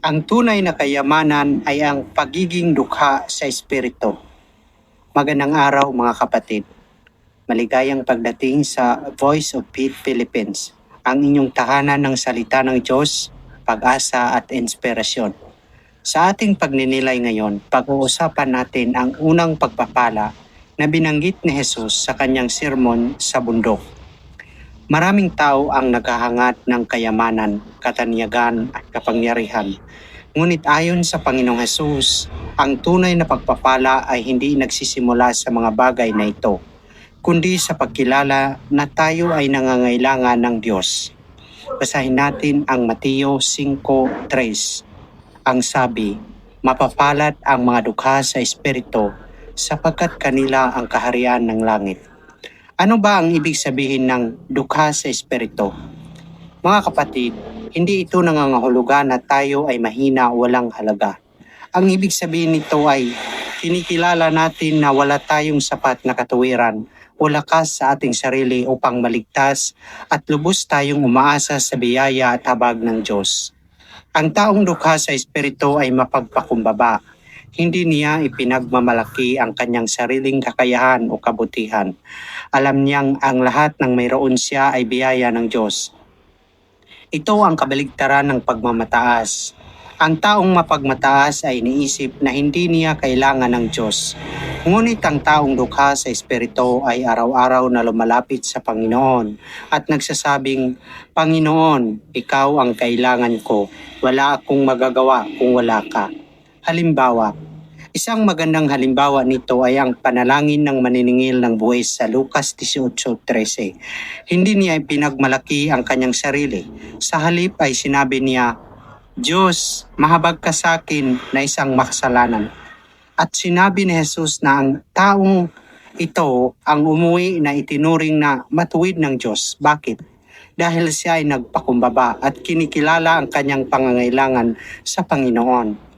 Ang tunay na kayamanan ay ang pagiging dukha sa espiritu. Magandang araw mga kapatid. Maligayang pagdating sa Voice of Faith Philippines, ang inyong tahanan ng salita ng Diyos, pag-asa at inspirasyon. Sa ating pagninilay ngayon, pag-uusapan natin ang unang pagpapala na binanggit ni Jesus sa kanyang sermon sa bundok. Maraming tao ang naghahangat ng kayamanan, katanyagan at kapangyarihan. Ngunit ayon sa Panginoong Hesus, ang tunay na pagpapala ay hindi nagsisimula sa mga bagay na ito, kundi sa pagkilala na tayo ay nangangailangan ng Diyos. Basahin natin ang Mateo 5:3. Ang sabi, "Mapapalad ang mga dukha sa espiritu, sapagkat kanila ang kaharian ng langit." Ano ba ang ibig sabihin ng dukha sa espiritu? Mga kapatid, hindi ito nangangahulugan na tayo ay mahina o walang halaga. Ang ibig sabihin nito ay kinikilala natin na wala tayong sapat na katuwiran o lakas sa ating sarili upang maligtas at lubos tayong umaasa sa biyaya at habag ng Diyos. Ang taong dukha sa espiritu ay mapagpakumbaba. Hindi niya ipinagmamalaki ang kanyang sariling kakayahan o kabutihan. Alam niyang ang lahat ng mayroon siya ay biyaya ng Diyos. Ito ang kabaligtaran ng pagmamataas. Ang taong mapagmataas ay iniisip na hindi niya kailangan ng Diyos. Ngunit ang taong dukha sa espiritu ay araw-araw na lumalapit sa Panginoon at nagsasabing, "Panginoon, ikaw ang kailangan ko. Wala akong magagawa kung wala ka." Halimbawa, isang magandang halimbawa nito ay ang panalangin ng maniningil ng buwis sa Lucas 18:13. Hindi niya ipinagmalaki ang kanyang sarili. Sa halip ay sinabi niya, "Diyos, mahabag ka sa akin na isang makasalanan." At sinabi ni Jesus na ang taong ito ang umuwi na itinuring na matuwid ng Diyos. Bakit? Dahil siya ay nagpakumbaba at kinikilala ang kanyang pangangailangan sa Panginoon.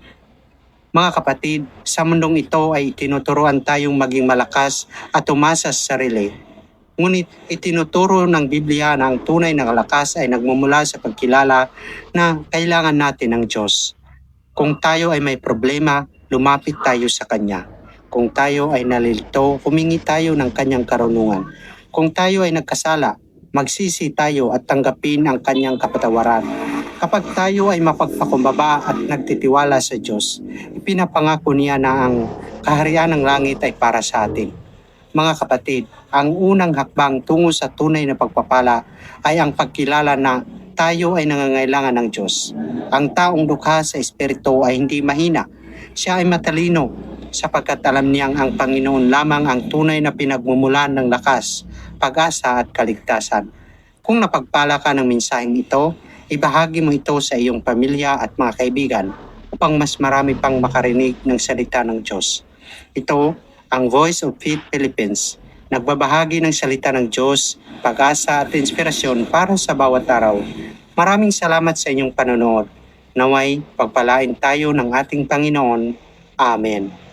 Mga kapatid, sa mundong ito ay tinuturuan tayong maging malakas at umasa sa sarili. Ngunit itinuturo ng Biblia na ang tunay na lakas ay nagmumula sa pagkilala na kailangan natin ng Diyos. Kung tayo ay may problema, lumapit tayo sa Kanya. Kung tayo ay nalilito, humingi tayo ng Kanyang karunungan. Kung tayo ay nagkasala, magsisi tayo at tanggapin ang Kanyang kapatawaran. Kapag tayo ay mapagpakumbaba at nagtitiwala sa Diyos, ipinapangako niya na ang kaharian ng langit ay para sa atin. Mga kapatid, ang unang hakbang tungo sa tunay na pagpapala ay ang pagkilala na tayo ay nangangailangan ng Diyos. Ang taong dukha sa espiritu ay hindi mahina. Siya ay matalino sapagkat alam niyang ang Panginoon lamang ang tunay na pinagmumulan ng lakas, pag-asa at kaligtasan. Kung napagpala ka ng mensaheng ito, ibahagi mo ito sa iyong pamilya at mga kaibigan upang mas marami pang makarinig ng salita ng Diyos. Ito ang Voice of Faith Philippines, nagbabahagi ng salita ng Diyos, pag-asa at inspirasyon para sa bawat araw. Maraming salamat sa inyong panonood. Naway pagpalain tayo ng ating Panginoon. Amen.